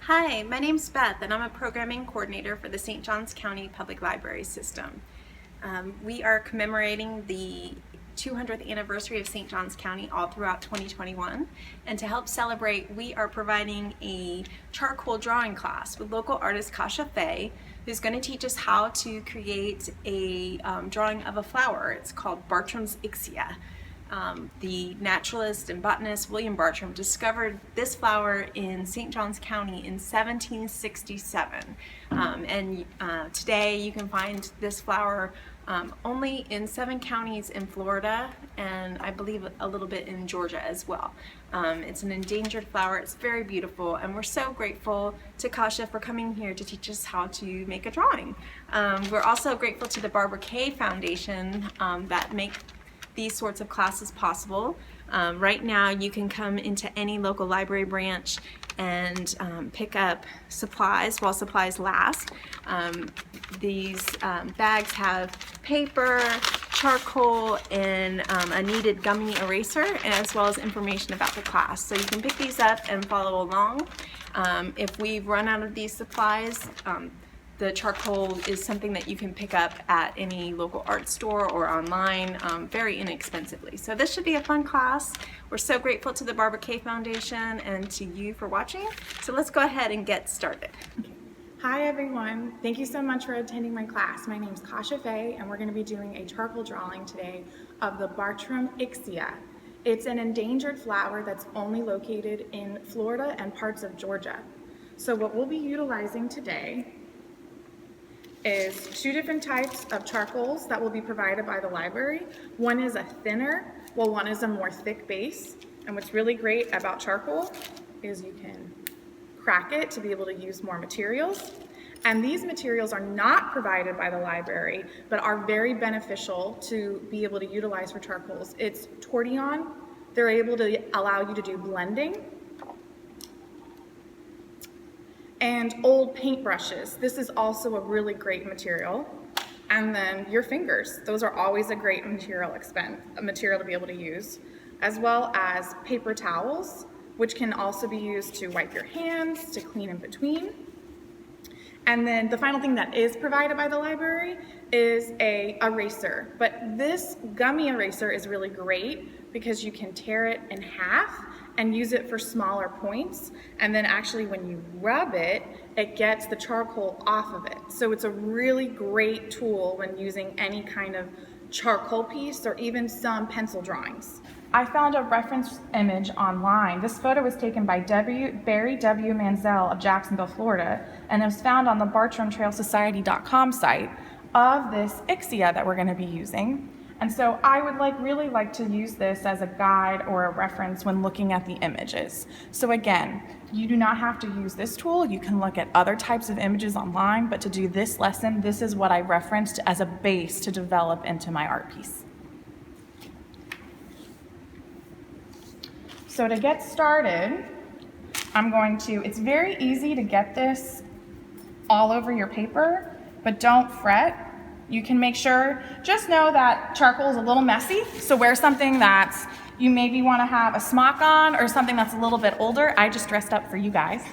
Hi, my name's Beth and I'm a programming coordinator for the St. Johns County Public Library System. We are commemorating the 200th anniversary of St. Johns County all throughout 2021, and to help celebrate we are providing a charcoal drawing class with local artist Kasha Fahy, who's going to teach us how to create a drawing of a flower. It's called Bartram's Ixia. The naturalist and botanist William Bartram discovered this flower in St. Johns County in 1767. Today you can find this flower only in 7 counties in Florida, and I believe a little bit in Georgia as well. It's an endangered flower. It's very beautiful, and we're so grateful to Kasha for coming here to teach us how to make a drawing. We're also grateful to the Barbara K Foundation that make these sorts of classes possible. Right now you can come into any local library branch and pick up supplies while supplies last. These bags have paper, charcoal, and a kneaded gummy eraser, as well as information about the class. So you can pick these up and follow along. If we've run out of these supplies, the charcoal is something that you can pick up at any local art store or online very inexpensively. So this should be a fun class. We're so grateful to the Barbara K Foundation and to you for watching. So let's go ahead and get started. Hi everyone, thank you so much for attending my class. My name is Kasha Fahy and we're going to be doing a charcoal drawing today of the Bartram Ixia. It's an endangered flower that's only located in Florida and parts of Georgia. So what we'll be utilizing today is 2 different types of charcoals that will be provided by the library. One is a thinner, while one is a more thick base. And what's really great about charcoal is you can crack it to be able to use more materials. And these materials are not provided by the library, but are very beneficial to be able to utilize for charcoals. It's tortillon. They're able to allow you to do blending. And old paintbrushes. This is also a really great material. And then your fingers. Those are always a great material to be able to use, as well as paper towels, which can also be used to wipe your hands, to clean in between. And then the final thing that is provided by the library is a eraser. But this gummy eraser is really great because you can tear it in half and use it for smaller points. And then actually when you rub it, it gets the charcoal off of it. So it's a really great tool when using any kind of charcoal piece or even some pencil drawings. I found a reference image online. This photo was taken by Barry W. Manzel of Jacksonville, Florida, and it was found on the BartramTrailSociety.com site of this Ixia that we're going to be using. And so I would really like to use this as a guide or a reference when looking at the images. So again, you do not have to use this tool. You can look at other types of images online, but to do this lesson, this is what I referenced as a base to develop into my art piece. So to get started, it's very easy to get this all over your paper, but don't fret. You can make sure, just know that charcoal is a little messy, so wear something that you maybe want to have a smock on or something that's a little bit older. I just dressed up for you guys.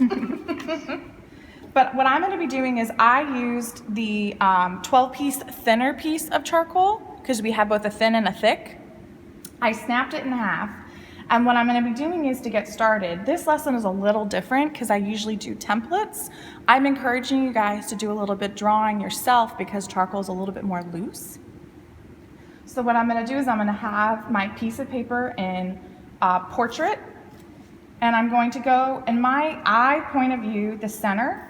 But what I'm going to be doing is I used the 12-piece thinner piece of charcoal because we have both a thin and a thick. I snapped it in half. And what I'm going to be doing is, to get started, this lesson is a little different because I usually do templates. I'm encouraging you guys to do a little bit drawing yourself because charcoal is a little bit more loose. So what I'm going to do is I'm going to have my piece of paper in portrait, and I'm going to go in my eye point of view, the center,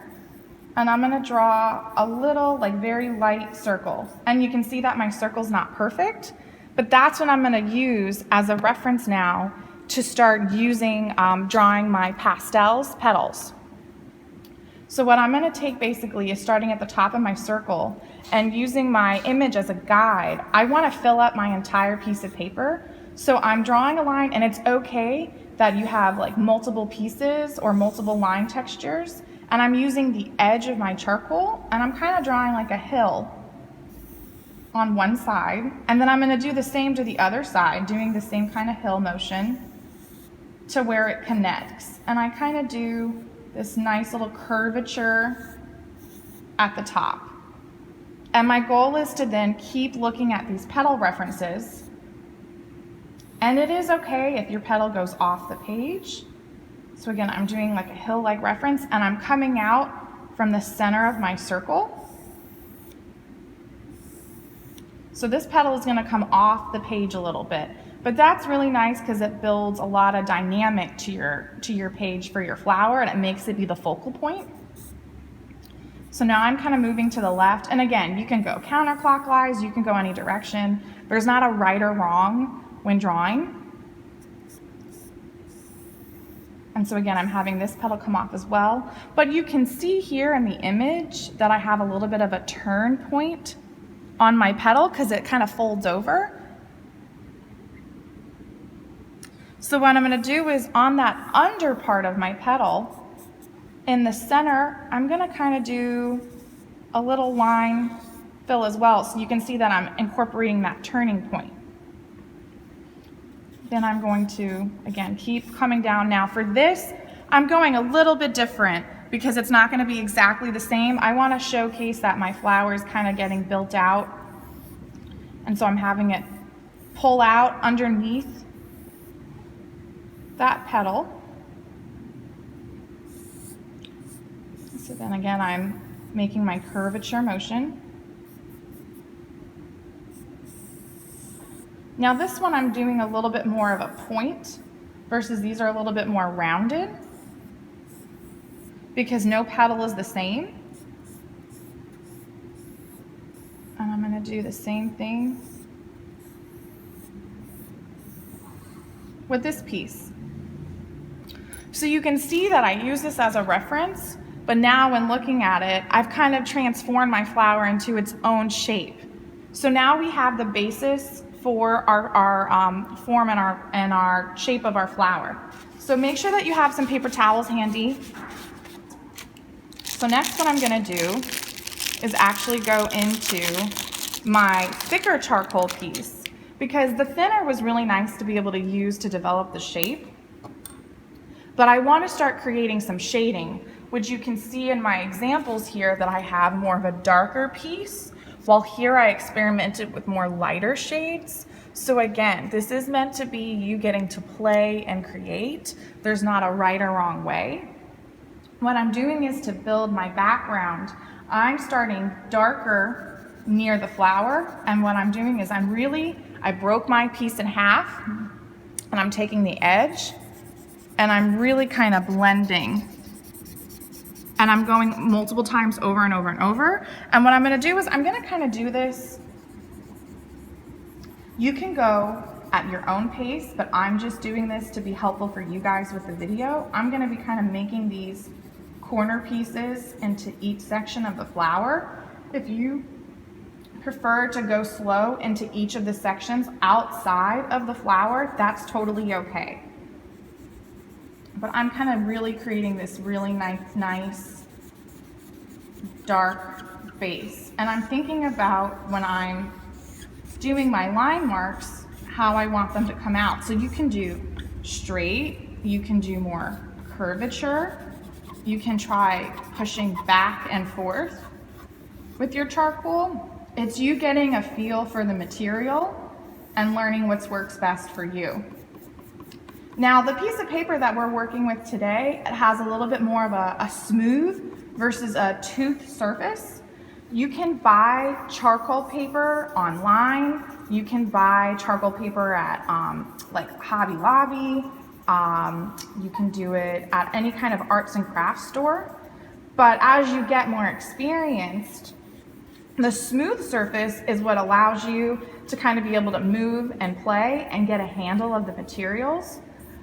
and I'm going to draw a little very light circle. And you can see that my circle's not perfect, but that's what I'm going to use as a reference now to start using drawing my pastels, petals. So what I'm going to take basically is, starting at the top of my circle and using my image as a guide, I want to fill up my entire piece of paper. So I'm drawing a line, and it's okay that you have multiple pieces or multiple line textures. And I'm using the edge of my charcoal, and I'm kind of drawing like a hill on one side, and then I'm going to do the same to the other side, doing the same kind of hill motion to where it connects. And I kind of do this nice little curvature at the top. And my goal is to then keep looking at these petal references. And it is okay if your petal goes off the page. So again, I'm doing like a hill-like reference, and I'm coming out from the center of my circle. So this petal is going to come off the page a little bit, but that's really nice because it builds a lot of dynamic to your page for your flower, and it makes it be the focal point. So now I'm kind of moving to the left, and again, you can go counterclockwise, you can go any direction. There's not a right or wrong when drawing. And so again, I'm having this petal come off as well, but you can see here in the image that I have a little bit of a turn point on my petal because it kind of folds over. So what I'm going to do is on that under part of my petal, in the center, I'm going to kind of do a little line fill as well, so you can see that I'm incorporating that turning point. Then I'm going to, again, keep coming down. Now for this, I'm going a little bit different because it's not going to be exactly the same. I want to showcase that my flower is kind of getting built out. And so I'm having it pull out underneath that petal. So then again, I'm making my curvature motion. Now this one I'm doing a little bit more of a point versus these are a little bit more rounded because no petal is the same. And I'm going to do the same thing with this piece. So you can see that I use this as a reference, but now when looking at it, I've kind of transformed my flower into its own shape. So now we have the basis for our form and our shape of our flower. So make sure that you have some paper towels handy. So next what I'm going to do is actually go into my thicker charcoal piece because the thinner was really nice to be able to use to develop the shape. But I want to start creating some shading, which you can see in my examples here that I have more of a darker piece, while here I experimented with more lighter shades. So again, this is meant to be you getting to play and create. There's not a right or wrong way. What I'm doing is to build my background. I'm starting darker near the flower, and what I'm doing is I broke my piece in half, and I'm taking the edge, and I'm really kind of blending. And I'm going multiple times over and over and over. And what I'm going to do is I'm going to kind of do this. You can go at your own pace, but I'm just doing this to be helpful for you guys with the video. I'm going to be kind of making these corner pieces into each section of the flower. If you prefer to go slow into each of the sections outside of the flower, that's totally okay. But I'm kind of really creating this really nice dark base. And I'm thinking about when I'm doing my line marks, how I want them to come out. So you can do straight, you can do more curvature, you can try pushing back and forth with your charcoal. It's you getting a feel for the material and learning what works best for you. Now the piece of paper that we're working with today, it has a little bit more of a smooth versus a toothed surface. You can buy charcoal paper online. You can buy charcoal paper at like Hobby Lobby. You can do it at any kind of arts and crafts store. But as you get more experienced, the smooth surface is what allows you to kind of be able to move and play and get a handle of the materials.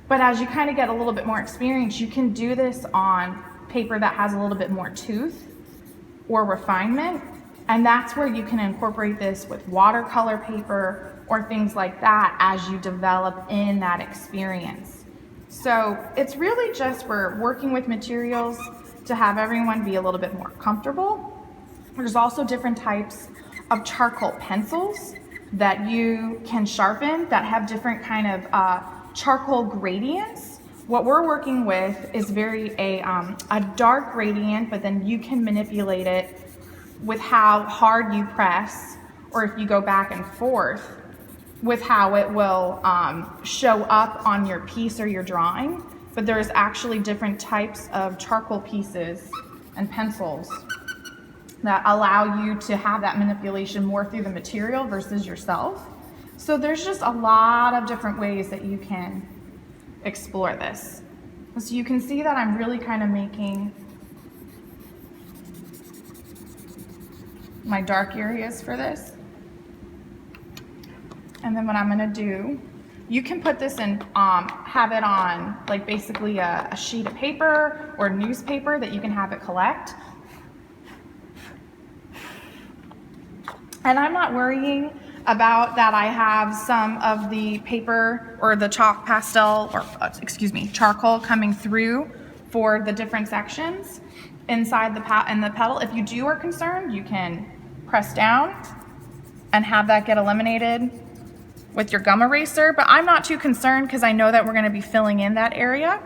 But as you kind of get a little bit more experience, you can do this on paper that has a little bit more tooth or refinement. And that's where you can incorporate this with watercolor paper or things like that as you develop in that experience. So it's really just we're working with materials to have everyone be a little bit more comfortable. There's also different types of charcoal pencils that you can sharpen that have different kind of charcoal gradients what we're working with is a dark gradient, but then you can manipulate it with how hard you press, or if you go back and forth with how it will show up on your piece or your drawing. But there's actually different types of charcoal pieces and pencils that allow you to have that manipulation more through the material versus yourself. So there's just a lot of different ways that you can explore this. So you can see that I'm really kind of making my dark areas for this. And then what I'm gonna do, you can put this in, have it on like basically a sheet of paper or newspaper that you can have it collect. And I'm not worrying about that I have some of the paper or the chalk pastel, or charcoal coming through for the different sections inside the petal. If you do are concerned, you can press down and have that get eliminated with your gum eraser, but I'm not too concerned because I know that we're going to be filling in that area.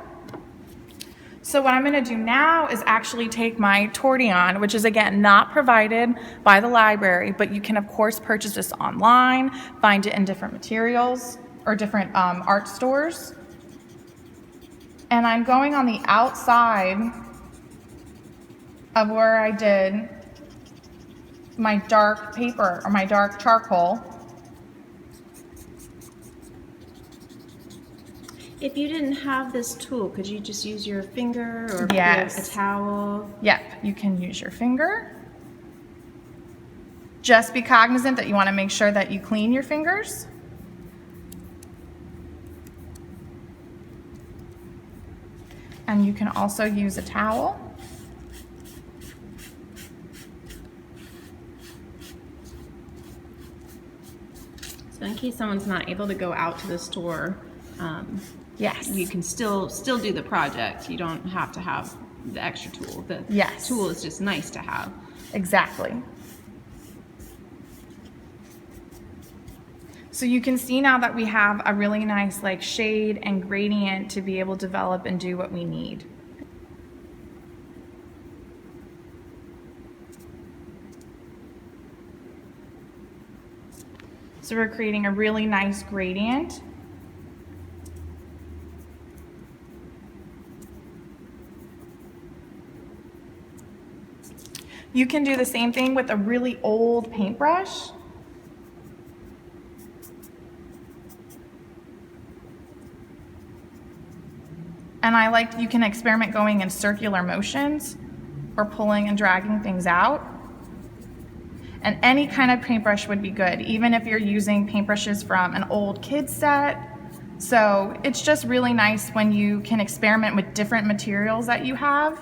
So what I'm going to do now is actually take my tortillon, which is again not provided by the library, but you can of course purchase this online, find it in different materials or different art stores. And I'm going on the outside of where I did my dark paper or my dark charcoal. If you didn't have this tool, could you just use your finger or Yes. a towel? Yep, you can use your finger. Just be cognizant that you want to make sure that you clean your fingers. And you can also use a towel. So in case someone's not able to go out to the store, Yes. you can still do the project. You don't have to have the extra tool. The Yes. tool is just nice to have. Exactly. So you can see now that we have a really nice like shade and gradient to be able to develop and do what we need. So we're creating a really nice gradient. You can do the same thing with a really old paintbrush. And you can experiment going in circular motions or pulling and dragging things out. And any kind of paintbrush would be good, even if you're using paintbrushes from an old kid set. So it's just really nice when you can experiment with different materials that you have.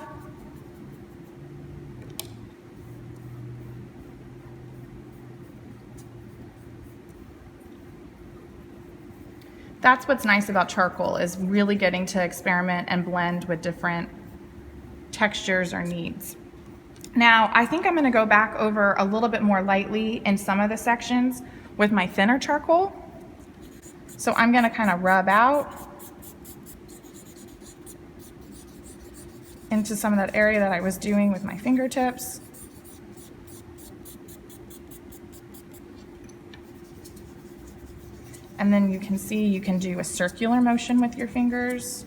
That's what's nice about charcoal, is really getting to experiment and blend with different textures or needs. Now, I think I'm going to go back over a little bit more lightly in some of the sections with my thinner charcoal. So I'm going to kind of rub out into some of that area that I was doing with my fingertips. And then you can see you can do a circular motion with your fingers.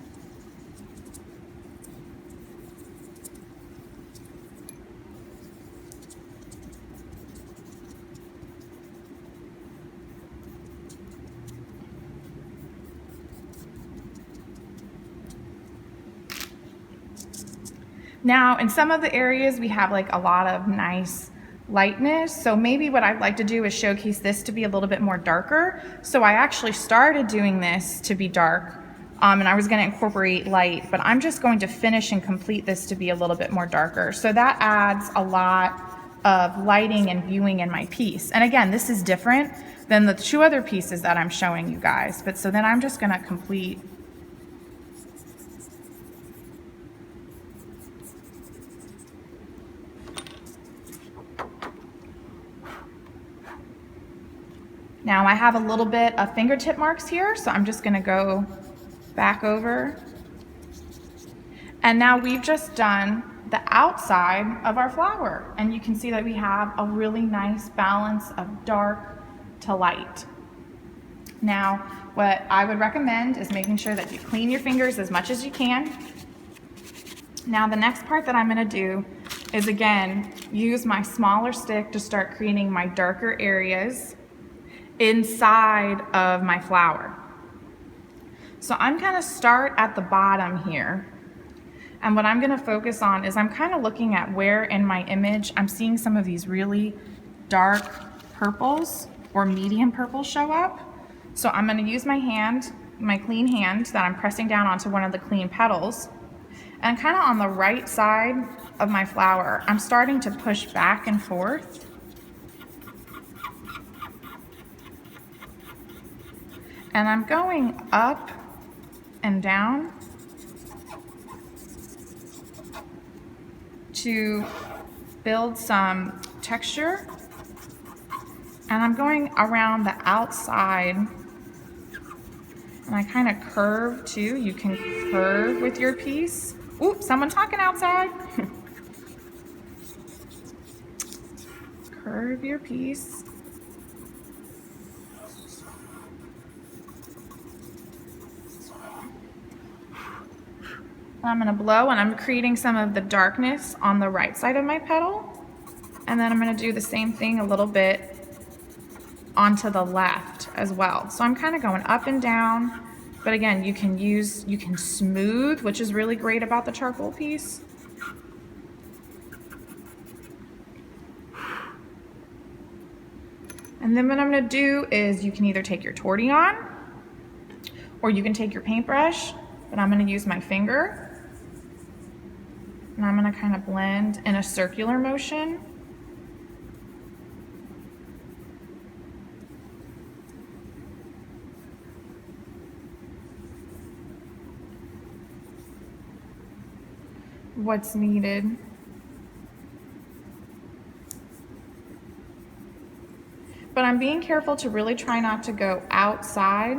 Now, in some of the areas, we have like a lot of nice lightness. So maybe what I'd like to do is showcase this to be a little bit more darker. So I actually started doing this to be dark, and I was going to incorporate light, but I'm just going to finish and complete this to be a little bit more darker. So that adds a lot of lighting and viewing in my piece. And again, this is different than the two other pieces that I'm showing you guys. But so then I'm just going to complete . Now I have a little bit of fingertip marks here, so I'm just going to go back over And now we've just done the outside of our flower, and you can see that we have a really nice balance of dark to light. Now, what I would recommend is making sure that you clean your fingers as much as you can. Now, the next part that I'm going to do is, again, use my smaller stick to start creating my darker areas inside of my flower. So I'm going to start at the bottom here. And what I'm going to focus on is I'm kind of looking at where in my image I'm seeing some of these really dark purples or medium purples show up. So I'm going to use my hand, my clean hand that I'm pressing down onto one of the clean petals. And kind of on the right side of my flower, I'm starting to push back and forth. And I'm going up and down to build some texture. And I'm going around the outside, and I kind of curve too. You can curve with your piece. Ooh, someone talking outside. Curve your piece. I'm going to blow, and I'm creating some of the darkness on the right side of my petal. And then I'm going to do the same thing a little bit onto the left as well. So I'm kind of going up and down, but again, you can smooth, which is really great about the charcoal piece. And then what I'm going to do is you can either take your tortillon or you can take your paintbrush, but I'm going to use my finger. And I'm going to kind of blend in a circular motion. What's needed. But I'm being careful to really try not to go outside,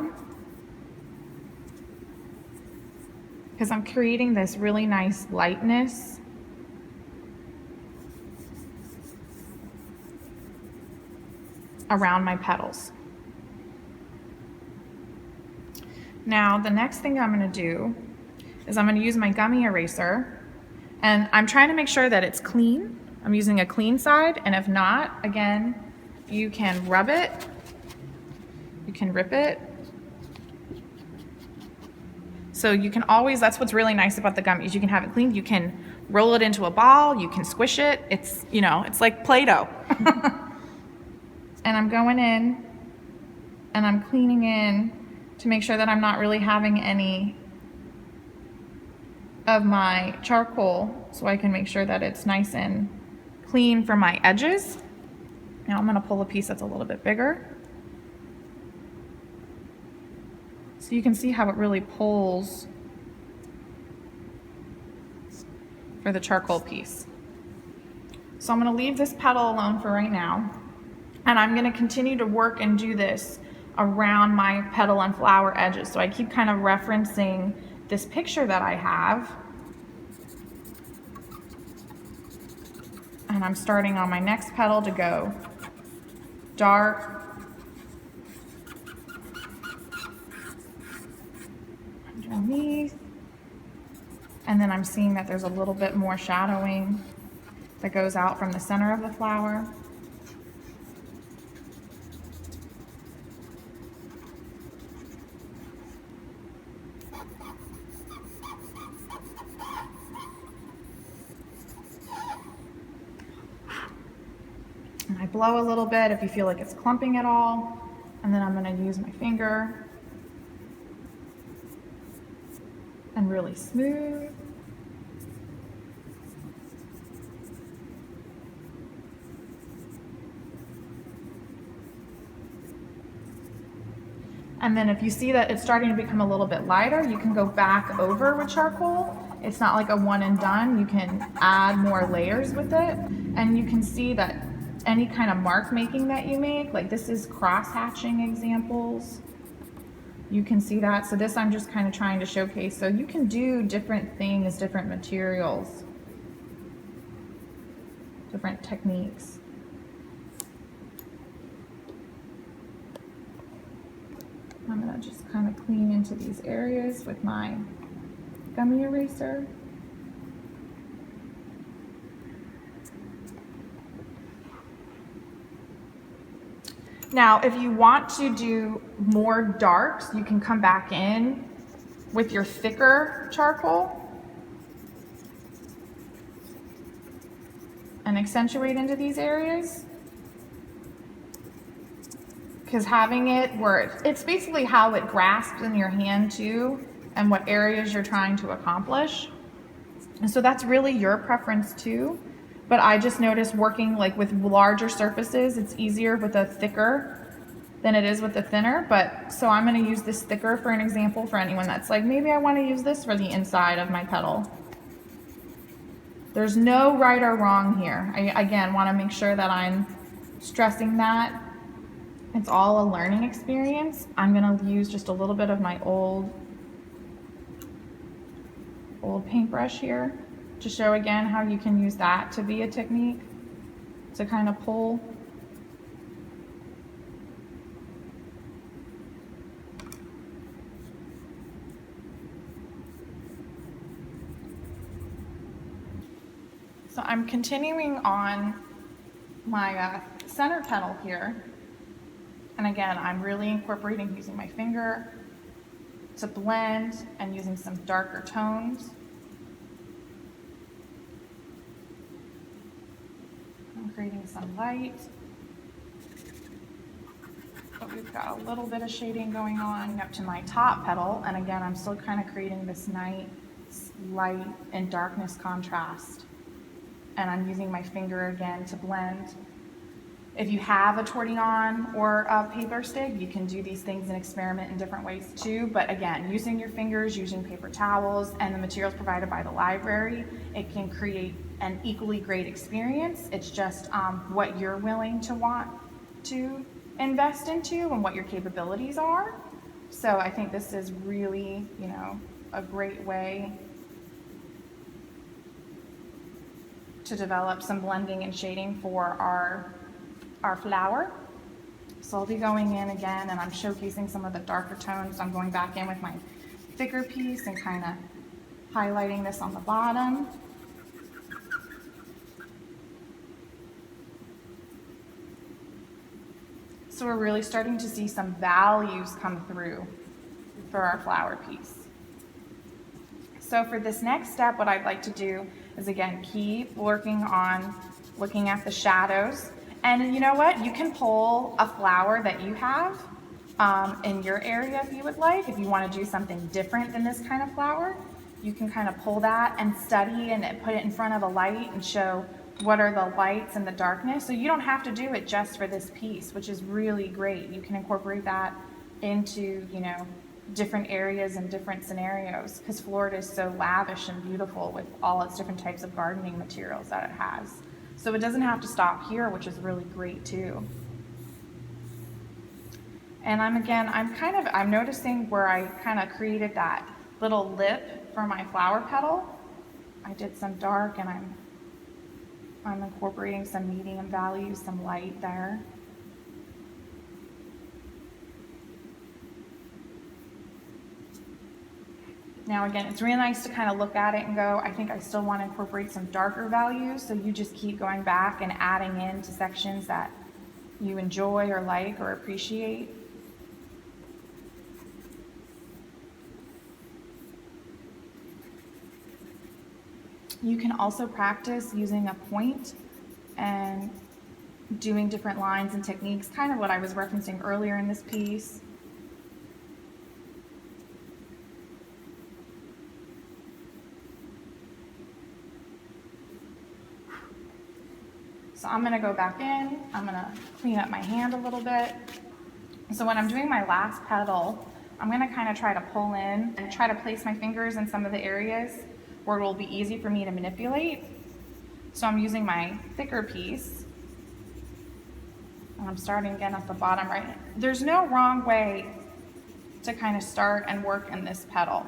because I'm creating this really nice lightness. Around my petals. Now, the next thing I'm going to do is I'm going to use my gummy eraser, and I'm trying to make sure that it's clean. I'm using a clean side, and if not, again, you can rub it, you can rip it. So you can always, that's what's really nice about the gummies. You can have it clean, you can roll it into a ball, you can squish it. It's, you know, it's like Play-Doh. And I'm going in and I'm cleaning in to make sure that I'm not really having any of my charcoal, so I can make sure that it's nice and clean for my edges. Now I'm going to pull a piece that's a little bit bigger. So you can see how it really pulls for the charcoal piece. So I'm going to leave this petal alone for right now. And I'm going to continue to work and do this around my petal and flower edges. So I keep kind of referencing this picture that I have. And I'm starting on my next petal to go dark, underneath, and then I'm seeing that there's a little bit more shadowing that goes out from the center of the flower. And I blow a little bit if you feel like it's clumping at all, and then I'm going to use my finger and really smooth. And then if you see that it's starting to become a little bit lighter, you can go back over with charcoal. It's not like a one and done. You can add more layers with it. And you can see that any kind of mark making that you make, like this is cross hatching examples. You can see that. So this I'm just kind of trying to showcase. So you can do different things, different materials, different techniques. I'm gonna just kind of clean into these areas with my gummy eraser. Now, if you want to do more darks, you can come back in with your thicker charcoal and accentuate into these areas. Because having it where it's basically how it grasps in your hand too, and what areas you're trying to accomplish. And so that's really your preference too. But I just noticed working like with larger surfaces, it's easier with a thicker than it is with the thinner. But so I'm going to use this thicker for an example for anyone that's like, maybe I want to use this for the inside of my petal. There's no right or wrong here. I again want to make sure that I'm stressing that it's all a learning experience. I'm going to use just a little bit of my old paintbrush here to show again how you can use that to be a technique to kind of pull. So I'm continuing on my center petal here. And again, I'm really incorporating using my finger to blend and using some darker tones. I'm creating some light. But we've got a little bit of shading going on up to my top petal. And again, I'm still kind of creating this nice light and darkness contrast. And I'm using my finger again to blend. If you have a tortillon or a paper stick, you can do these things and experiment in different ways too. But again, using your fingers, using paper towels, and the materials provided by the library, it can create an equally great experience. It's just what you're willing to want to invest into and what your capabilities are. So I think this is really, a great way to develop some blending and shading for our flower. So I'll be going in again and I'm showcasing some of the darker tones. I'm going back in with my thicker piece and kind of highlighting this on the bottom. So we're really starting to see some values come through for our flower piece. So for this next step, what I'd like to do is again, keep working on looking at the shadows. And you know what? You can pull a flower that you have in your area if you would like. If you want to do something different than this kind of flower, you can kind of pull that and study and put it in front of a light and show what are the lights and the darkness. So you don't have to do it just for this piece, which is really great. You can incorporate that into, different areas and different scenarios because Florida is so lavish and beautiful with all its different types of gardening materials that it has. So it doesn't have to stop here, which is really great too. And I'm noticing where I kind of created that little lip for my flower petal. I did some dark and I'm incorporating some medium values, some light there. Now again, it's really nice to kind of look at it and go, I think I still want to incorporate some darker values. So you just keep going back and adding into sections that you enjoy or like or appreciate. You can also practice using a point and doing different lines and techniques, kind of what I was referencing earlier in this piece. So I'm going to go back in, I'm going to clean up my hand a little bit. So when I'm doing my last petal, I'm going to kind of try to pull in and try to place my fingers in some of the areas where it will be easy for me to manipulate. So I'm using my thicker piece. And I'm starting again at the bottom right. There's no wrong way to kind of start and work in this petal.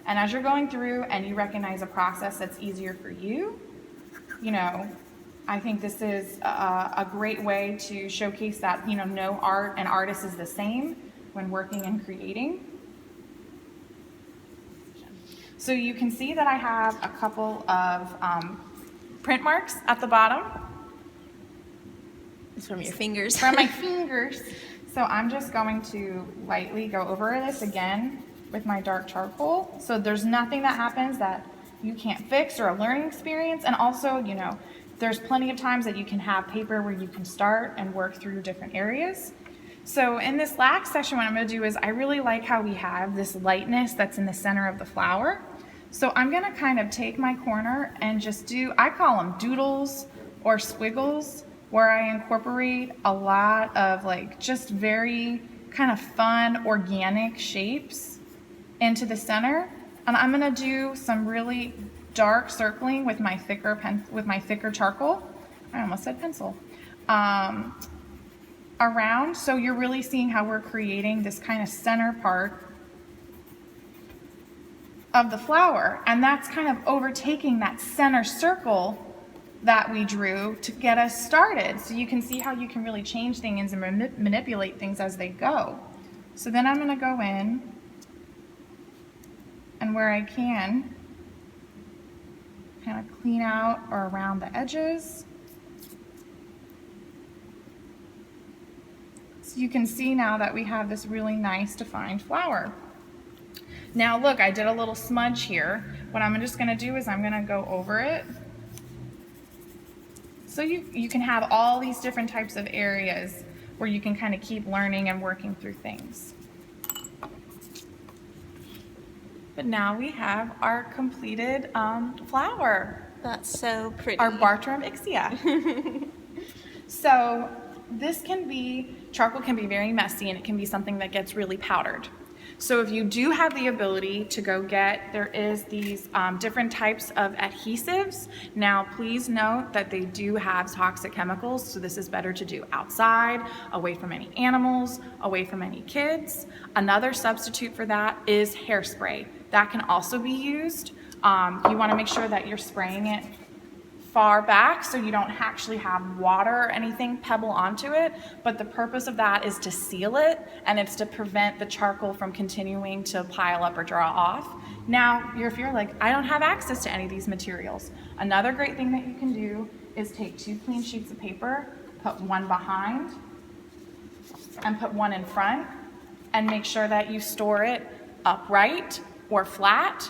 And as you're going through and you recognize a process that's easier for you, you know, I think this is a great way to showcase that, you know, no art and artist is the same when working and creating. So you can see that I have a couple of print marks at the bottom. It's from your fingers. From my fingers. So I'm just going to lightly go over this again with my dark charcoal. So there's nothing that happens that you can't fix or a learning experience. And also, you know, there's plenty of times that you can have paper where you can start and work through different areas. So in this last section, what I'm going to do is I really like how we have this lightness that's in the center of the flower. So I'm going to kind of take my corner and just do, I call them doodles or squiggles, where I incorporate a lot of like just very kind of fun organic shapes into the center. And I'm going to do some really dark circling with my thicker charcoal. I almost said pencil. Around, so you're really seeing how we're creating this kind of center part of the flower, and that's kind of overtaking that center circle that we drew to get us started. So you can see how you can really change things and manipulate things as they go. So then I'm going to go in, and where I can, kind of clean out or around the edges. So you can see now that we have this really nice defined flower. Now look, I did a little smudge here. What I'm just going to do is I'm going to go over it. So you can have all these different types of areas where you can kind of keep learning and working through things. But now we have our completed flower. That's so pretty. Our Bartram Ixia. So this charcoal can be very messy, and it can be something that gets really powdered. So if you do have the ability to go get, there is these different types of adhesives. Now please note that they do have toxic chemicals, so this is better to do outside, away from any animals, away from any kids. Another substitute for that is hairspray. That can also be used. You want to make sure that you're spraying it far back so you don't actually have water or anything pebble onto it, but the purpose of that is to seal it, and it's to prevent the charcoal from continuing to pile up or draw off. Now, if you're like, I don't have access to any of these materials, another great thing that you can do is take 2 clean sheets of paper, put one behind and put one in front, and make sure that you store it upright or flat.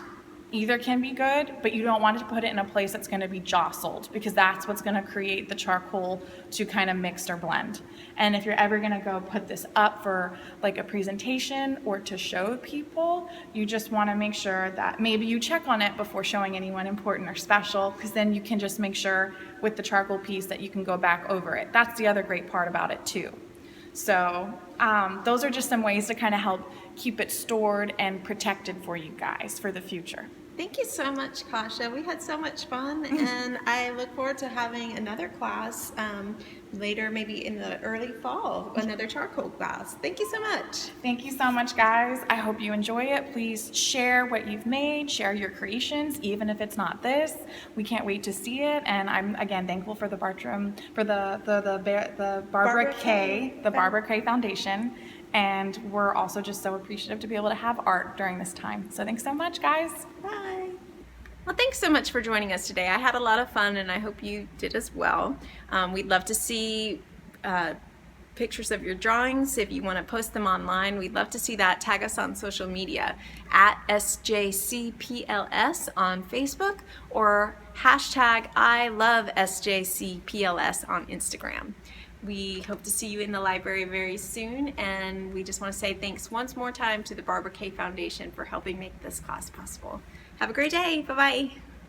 Either can be good, but you don't want to put it in a place that's going to be jostled, because that's what's going to create the charcoal to kind of mix or blend. And if you're ever going to go put this up for like a presentation or to show people, you just want to make sure that maybe you check on it before showing anyone important or special, because then you can just make sure with the charcoal piece that you can go back over it. That's the other great part about it too. So those are just some ways to kind of help keep it stored and protected for you guys for the future. Thank you so much, Kasha. We had so much fun, and I look forward to having another class later, maybe in the early fall, another charcoal class. Thank you so much. Thank you so much, guys. I hope you enjoy it. Please share what you've made, share your creations, even if it's not this. We can't wait to see it, and I'm again thankful for the Bartram, for the Barbara K Foundation. And we're also just so appreciative to be able to have art during this time. So thanks so much, guys. Bye. Well, thanks so much for joining us today. I had a lot of fun, and I hope you did as well. We'd love to see pictures of your drawings. If you want to post them online, we'd love to see that. Tag us on social media at SJCPLS on Facebook, or hashtag #ILoveSJCPLS on Instagram. We hope to see you in the library very soon, and we just want to say thanks once more time to the Barbara K Foundation for helping make this class possible. Have a great day. Bye-bye.